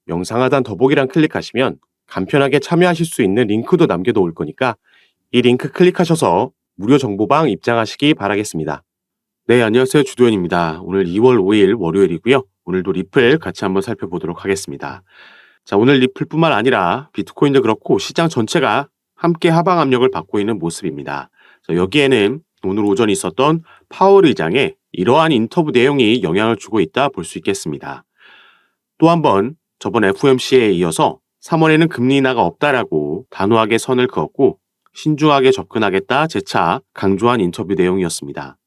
영상 하단 더보기란 클릭하시면 간편하게 참여하실 수 있는 링크도 남겨놓을 거니까 이 링크 클릭하셔서 무료 정보방 입장하시기 바라겠습니다. 네, 안녕하세요. 주도현입니다. 오늘 2월 5일 월요일이고요. 오늘도 리플 같이 한번 살펴보도록 하겠습니다. 자, 오늘 리플뿐만 아니라 비트코인도 그렇고 시장 전체가 함께 하방 압력을 받고 있는 모습입니다. 자, 여기에는 오늘 오전에 있었던 파월 의장의 이러한 인터뷰 내용이 영향을 주고 있다 볼 수 있겠습니다. 또 한 번 저번 FOMC에 이어서 3월에는 금리 인하가 없다라고 단호하게 선을 그었고 신중하게 접근하겠다 재차 강조한 인터뷰 내용이었습니다.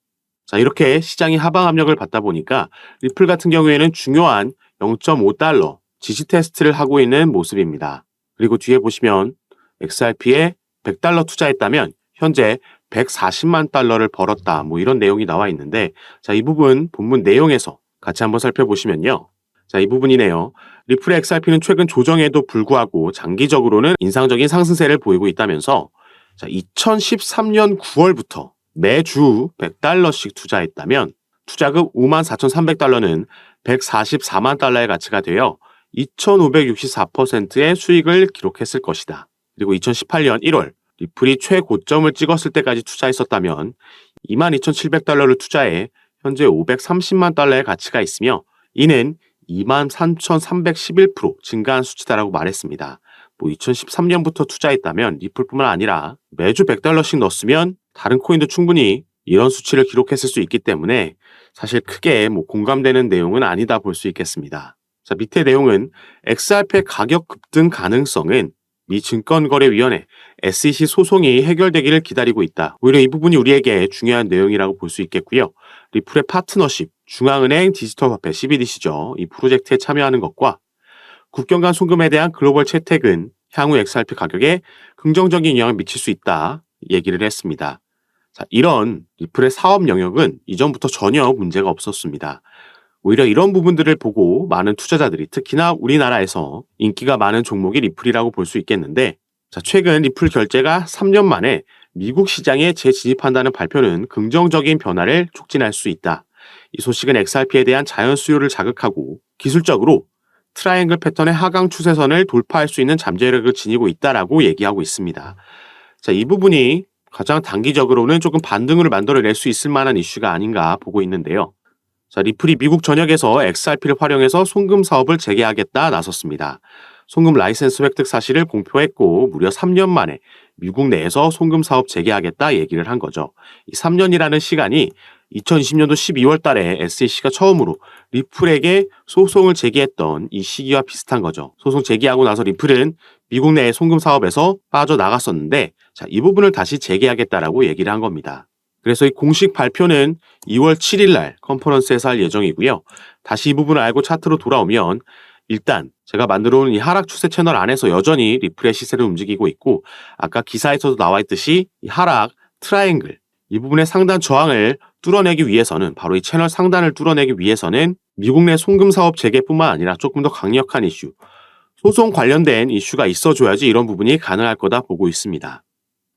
자, 이렇게 시장이 하방 압력을 받다 보니까 리플 같은 경우에는 중요한 0.5달러 지지 테스트를 하고 있는 모습입니다. 그리고 뒤에 보시면 XRP에 100달러 투자했다면 현재 140만 달러를 벌었다. 이런 내용이 나와 있는데, 자, 이 부분 본문 내용에서 같이 한번 살펴보시면요. 자, 이 부분이네요. 리플의 XRP는 최근 조정에도 불구하고 장기적으로는 인상적인 상승세를 보이고 있다면서, 자, 2013년 9월부터 매주 100달러씩 투자했다면 투자금 54,300달러는 144만 달러의 가치가 되어 2,564%의 수익을 기록했을 것이다. 그리고 2018년 1월 리플이 최고점을 찍었을 때까지 투자했었다면 22,700달러를 투자해 현재 530만 달러의 가치가 있으며 이는 23,311% 증가한 수치다라고 말했습니다. 2013년부터 투자했다면 리플뿐만 아니라 매주 100달러씩 넣었으면 다른 코인도 충분히 이런 수치를 기록했을 수 있기 때문에 사실 크게 공감되는 내용은 아니다 볼 수 있겠습니다. 자, 밑에 내용은 XRP의 가격 급등 가능성은 미 증권거래위원회 SEC 소송이 해결되기를 기다리고 있다. 오히려 이 부분이 우리에게 중요한 내용이라고 볼 수 있겠고요. 리플의 파트너십, 중앙은행 디지털화폐 CBDC죠. 이 프로젝트에 참여하는 것과 국경 간 송금에 대한 글로벌 채택은 향후 XRP 가격에 긍정적인 영향을 미칠 수 있다 얘기를 했습니다. 자, 이런 리플의 사업 영역은 이전부터 전혀 문제가 없었습니다. 오히려 이런 부분들을 보고 많은 투자자들이 특히나 우리나라에서 인기가 많은 종목이 리플이라고 볼 수 있겠는데, 자, 최근 리플 결제가 3년 만에 미국 시장에 재진입한다는 발표는 긍정적인 변화를 촉진할 수 있다. 이 소식은 XRP에 대한 자연 수요를 자극하고 기술적으로 트라이앵글 패턴의 하강 추세선을 돌파할 수 있는 잠재력을 지니고 있다라고 얘기하고 있습니다. 자, 이 부분이 가장 단기적으로는 조금 반등을 만들어낼 수 있을 만한 이슈가 아닌가 보고 있는데요. 자, 리플이 미국 전역에서 XRP를 활용해서 송금 사업을 재개하겠다 나섰습니다. 송금 라이센스 획득 사실을 공표했고 무려 3년 만에 미국 내에서 송금 사업 재개하겠다 얘기를 한 거죠. 이 3년이라는 시간이 2020년도 12월 달에 SEC가 처음으로 리플에게 소송을 제기했던 이 시기와 비슷한 거죠. 소송 제기하고 나서 리플은 미국 내의 송금 사업에서 빠져나갔었는데, 자, 이 부분을 다시 재개하겠다라고 얘기를 한 겁니다. 그래서 이 공식 발표는 2월 7일 날 컨퍼런스에서 할 예정이고요. 다시 이 부분을 알고 차트로 돌아오면 일단 제가 만들어 온 이 하락 추세 채널 안에서 여전히 리플의 시세를 움직이고 있고, 아까 기사에서도 나와 있듯이 이 하락 트라이앵글 이 부분의 상단 저항을 뚫어내기 위해서는, 바로 이 채널 상단을 뚫어내기 위해서는 미국 내 송금 사업 재개뿐만 아니라 조금 더 강력한 이슈, 소송 관련된 이슈가 있어줘야지 이런 부분이 가능할 거다 보고 있습니다.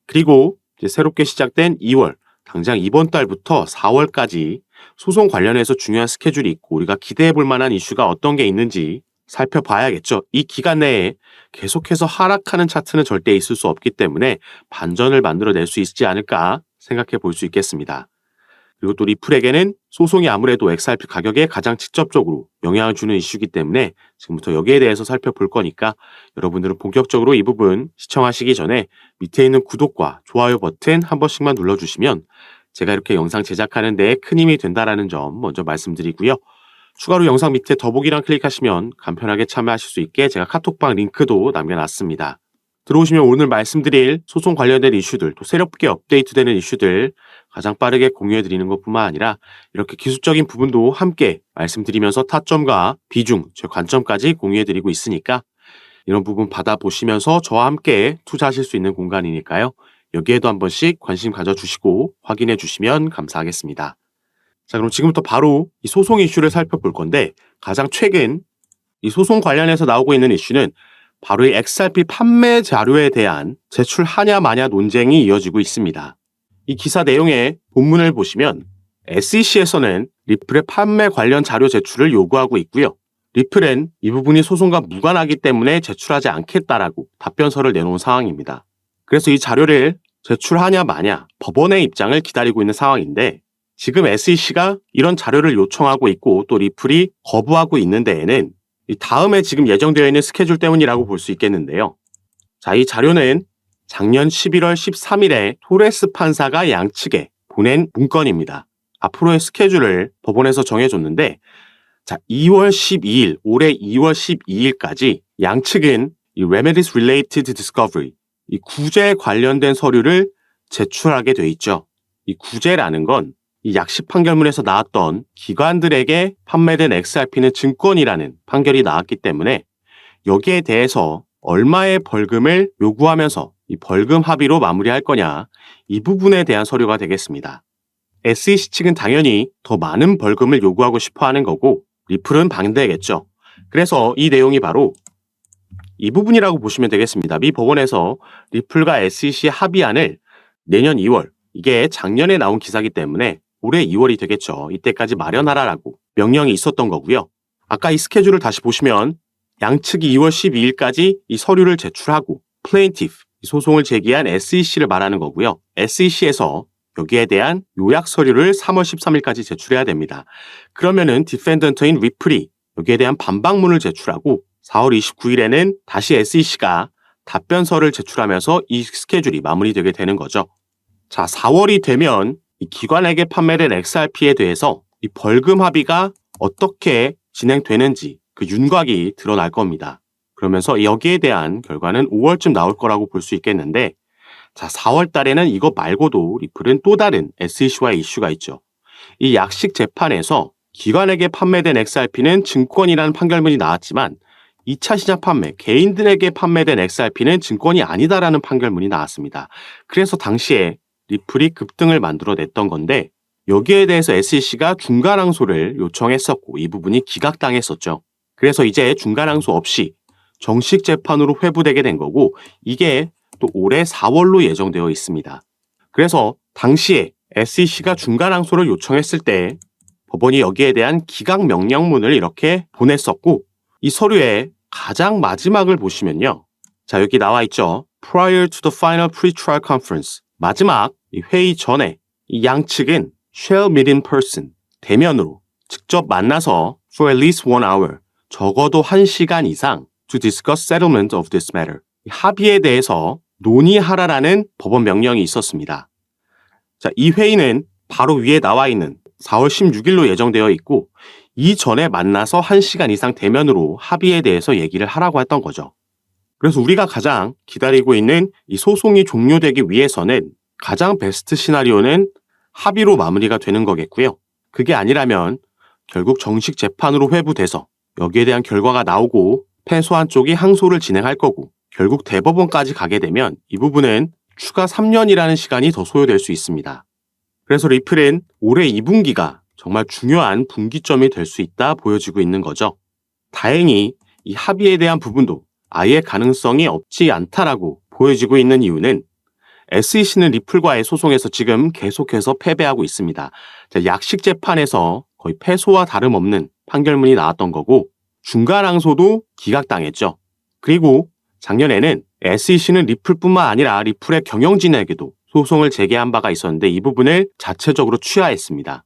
그리고 이제 새롭게 시작된 2월, 당장 이번 달부터 4월까지 소송 관련해서 중요한 스케줄이 있고 우리가 기대해 볼 만한 이슈가 어떤 게 있는지 살펴봐야겠죠. 이 기간 내에 계속해서 하락하는 차트는 절대 있을 수 없기 때문에 반전을 만들어낼 수 있지 않을까 생각해 볼 수 있겠습니다. 그리고 또 리플에게는 소송이 아무래도 XRP 가격에 가장 직접적으로 영향을 주는 이슈이기 때문에 지금부터 여기에 대해서 살펴볼 거니까 여러분들은 본격적으로 이 부분 시청하시기 전에 밑에 있는 구독과 좋아요 버튼 한 번씩만 눌러주시면 제가 이렇게 영상 제작하는 데 큰 힘이 된다는 점 먼저 말씀드리고요. 추가로 영상 밑에 더보기란 클릭하시면 간편하게 참여하실 수 있게 제가 카톡방 링크도 남겨놨습니다. 들어오시면 오늘 말씀드릴 소송 관련된 이슈들, 또 새롭게 업데이트되는 이슈들 가장 빠르게 공유해드리는 것뿐만 아니라 이렇게 기술적인 부분도 함께 말씀드리면서 타점과 비중, 제 관점까지 공유해드리고 있으니까 이런 부분 받아보시면서 저와 함께 투자하실 수 있는 공간이니까요. 여기에도 한 번씩 관심 가져주시고 확인해 주시면 감사하겠습니다. 자, 그럼 지금부터 바로 이 소송 이슈를 살펴볼 건데, 가장 최근 이 소송 관련해서 나오고 있는 이슈는 바로 이 XRP 판매 자료에 대한 제출하냐 마냐 논쟁이 이어지고 있습니다. 이 기사 내용의 본문을 보시면 SEC에서는 리플의 판매 관련 자료 제출을 요구하고 있고요. 리플은 이 부분이 소송과 무관하기 때문에 제출하지 않겠다라고 답변서를 내놓은 상황입니다. 그래서 이 자료를 제출하냐 마냐 법원의 입장을 기다리고 있는 상황인데 지금 SEC가 이런 자료를 요청하고 있고 또 리플이 거부하고 있는 데에는 이 다음에 지금 예정되어 있는 스케줄 때문이라고 볼 수 있겠는데요. 자, 이 자료는 작년 11월 13일에 토레스 판사가 양측에 보낸 문건입니다. 앞으로의 스케줄을 법원에서 정해줬는데 자, 2월 12일, 올해 2월 12일까지 양측은 이 Remedies Related Discovery, 이 구제에 관련된 서류를 제출하게 돼 있죠. 이 구제라는 건 이 약식 판결문에서 나왔던 기관들에게 판매된 XRP는 증권이라는 판결이 나왔기 때문에 여기에 대해서 얼마의 벌금을 요구하면서 이 벌금 합의로 마무리할 거냐, 이 부분에 대한 서류가 되겠습니다. SEC 측은 당연히 더 많은 벌금을 요구하고 싶어 하는 거고 리플은 반대겠죠. 그래서 이 내용이 바로 이 부분이라고 보시면 되겠습니다. 미 법원에서 리플과 SEC의 합의안을 내년 2월, 이게 작년에 나온 기사이기 때문에 올해 2월이 되겠죠. 이때까지 마련하라라고 명령이 있었던 거고요. 아까 이 스케줄을 다시 보시면 양측이 2월 12일까지 이 서류를 제출하고 플레인티프, 소송을 제기한 SEC를 말하는 거고요. SEC에서 여기에 대한 요약 서류를 3월 13일까지 제출해야 됩니다. 그러면은 디펜던트인 리플이 여기에 대한 반박문을 제출하고 4월 29일에는 다시 SEC가 답변서를 제출하면서 이 스케줄이 마무리되게 되는 거죠. 자, 4월이 되면 이 기관에게 판매된 XRP에 대해서 이 벌금 합의가 어떻게 진행되는지 그 윤곽이 드러날 겁니다. 그러면서 여기에 대한 결과는 5월쯤 나올 거라고 볼 수 있겠는데 자, 4월 달에는 이거 말고도 리플은 또 다른 SEC와의 이슈가 있죠. 이 약식 재판에서 기관에게 판매된 XRP는 증권이라는 판결문이 나왔지만 2차 시장 판매, 개인들에게 판매된 XRP는 증권이 아니다라는 판결문이 나왔습니다. 그래서 당시에 리플이 급등을 만들어냈던 건데 여기에 대해서 SEC가 중간항소를 요청했었고 이 부분이 기각당했었죠. 그래서 이제 중간항소 없이 정식 재판으로 회부되게 된 거고 이게 또 올해 4월로 예정되어 있습니다. 그래서 당시에 SEC가 중간항소를 요청했을 때 법원이 여기에 대한 기각 명령문을 이렇게 보냈었고 이 서류의 가장 마지막을 보시면요. 자, 여기 나와 있죠. Prior to the final pre-trial conference. 마지막 이 회의 전에 이 양측은 shall meet in person. 대면으로 직접 만나서 for at least 1 hour. 적어도 1시간 이상 to discuss settlement of this matter. 합의에 대해서 논의하라라는 법원 명령이 있었습니다. 자, 이 회의는 바로 위에 나와 있는 4월 16일로 예정되어 있고 이전에 만나서 1시간 이상 대면으로 합의에 대해서 얘기를 하라고 했던 거죠. 그래서 우리가 가장 기다리고 있는 이 소송이 종료되기 위해서는 가장 베스트 시나리오는 합의로 마무리가 되는 거겠고요. 그게 아니라면 결국 정식 재판으로 회부돼서 여기에 대한 결과가 나오고 패소한 쪽이 항소를 진행할 거고 결국 대법원까지 가게 되면 이 부분은 추가 3년이라는 시간이 더 소요될 수 있습니다. 그래서 리플은 올해 2분기가 정말 중요한 분기점이 될 수 있다 보여지고 있는 거죠. 다행히 이 합의에 대한 부분도 아예 가능성이 없지 않다라고 보여지고 있는 이유는 SEC는 리플과의 소송에서 지금 계속해서 패배하고 있습니다. 약식 재판에서 거의 패소와 다름없는 판결문이 나왔던 거고 중간항소도 기각당했죠. 그리고 작년에는 SEC는 리플뿐만 아니라 리플의 경영진에게도 소송을 제기한 바가 있었는데 이 부분을 자체적으로 취하했습니다.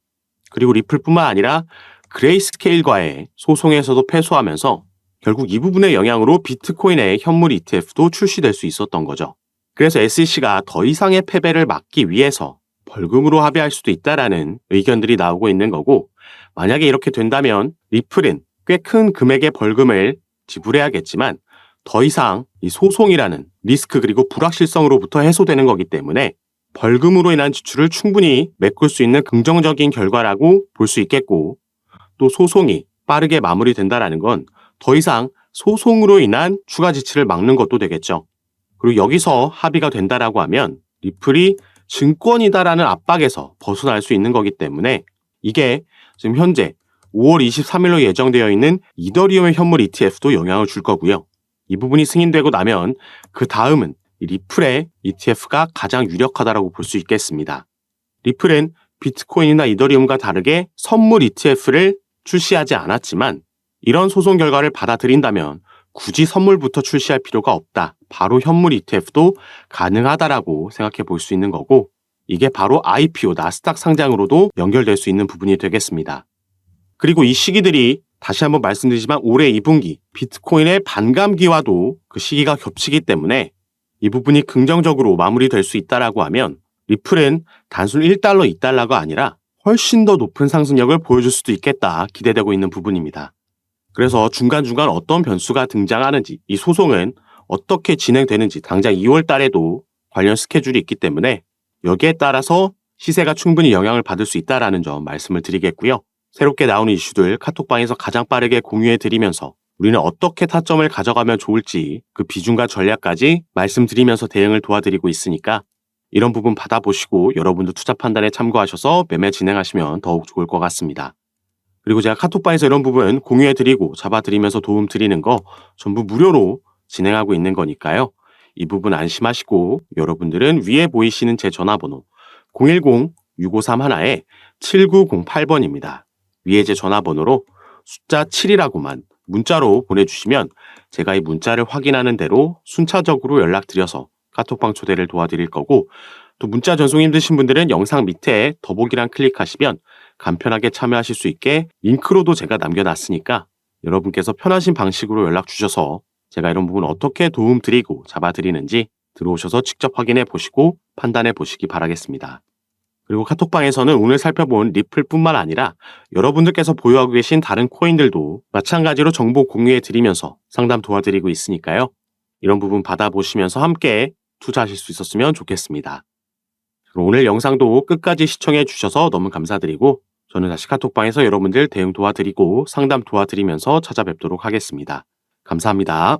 그리고 리플뿐만 아니라 그레이스케일과의 소송에서도 패소하면서 결국 이 부분의 영향으로 비트코인의 현물 ETF도 출시될 수 있었던 거죠. 그래서 SEC가 더 이상의 패배를 막기 위해서 벌금으로 합의할 수도 있다라는 의견들이 나오고 있는 거고 만약에 이렇게 된다면 리플은 꽤 큰 금액의 벌금을 지불해야겠지만 더 이상 이 소송이라는 리스크 그리고 불확실성으로부터 해소되는 거기 때문에 벌금으로 인한 지출을 충분히 메꿀 수 있는 긍정적인 결과라고 볼 수 있겠고 또 소송이 빠르게 마무리된다라는 건 더 이상 소송으로 인한 추가 지출을 막는 것도 되겠죠. 그리고 여기서 합의가 된다라고 하면 리플이 증권이다라는 압박에서 벗어날 수 있는 거기 때문에 이게 지금 현재 5월 23일로 예정되어 있는 이더리움의 현물 ETF도 영향을 줄 거고요. 이 부분이 승인되고 나면 그 다음은 리플의 ETF가 가장 유력하다고 볼 수 있겠습니다. 리플은 비트코인이나 이더리움과 다르게 선물 ETF를 출시하지 않았지만 이런 소송 결과를 받아들인다면 굳이 선물부터 출시할 필요가 없다. 바로 현물 ETF도 가능하다라고 생각해 볼 수 있는 거고, 이게 바로 IPO, 나스닥 상장으로도 연결될 수 있는 부분이 되겠습니다. 그리고 이 시기들이 다시 한번 말씀드리지만 올해 2분기 비트코인의 반감기와도 그 시기가 겹치기 때문에 이 부분이 긍정적으로 마무리될 수 있다라고 하면 리플은 단순 1달러, 2달러가 아니라 훨씬 더 높은 상승력을 보여줄 수도 있겠다 기대되고 있는 부분입니다. 그래서 중간중간 어떤 변수가 등장하는지, 이 소송은 어떻게 진행되는지 당장 2월 달에도 관련 스케줄이 있기 때문에 여기에 따라서 시세가 충분히 영향을 받을 수 있다는 점 말씀을 드리겠고요. 새롭게 나오는 이슈들 카톡방에서 가장 빠르게 공유해드리면서 우리는 어떻게 타점을 가져가면 좋을지 그 비중과 전략까지 말씀드리면서 대응을 도와드리고 있으니까 이런 부분 받아보시고 여러분도 투자 판단에 참고하셔서 매매 진행하시면 더욱 좋을 것 같습니다. 그리고 제가 카톡방에서 이런 부분 공유해드리고 잡아드리면서 도움 드리는 거 전부 무료로 진행하고 있는 거니까요. 이 부분 안심하시고 여러분들은 위에 보이시는 제 전화번호 010-6531-7908번입니다. 위에 제 전화번호로 숫자 7이라고만 문자로 보내주시면 제가 이 문자를 확인하는 대로 순차적으로 연락드려서 카톡방 초대를 도와드릴 거고, 또 문자 전송 힘드신 분들은 영상 밑에 더보기란 클릭하시면 간편하게 참여하실 수 있게 링크로도 제가 남겨놨으니까 여러분께서 편하신 방식으로 연락 주셔서 제가 이런 부분 어떻게 도움 드리고 잡아드리는지 들어오셔서 직접 확인해 보시고 판단해 보시기 바라겠습니다. 그리고 카톡방에서는 오늘 살펴본 리플뿐만 아니라 여러분들께서 보유하고 계신 다른 코인들도 마찬가지로 정보 공유해 드리면서 상담 도와드리고 있으니까요. 이런 부분 받아보시면서 함께 투자하실 수 있었으면 좋겠습니다. 오늘 영상도 끝까지 시청해 주셔서 너무 감사드리고 저는 다시 카톡방에서 여러분들 대응 도와드리고 상담 도와드리면서 찾아뵙도록 하겠습니다. 감사합니다.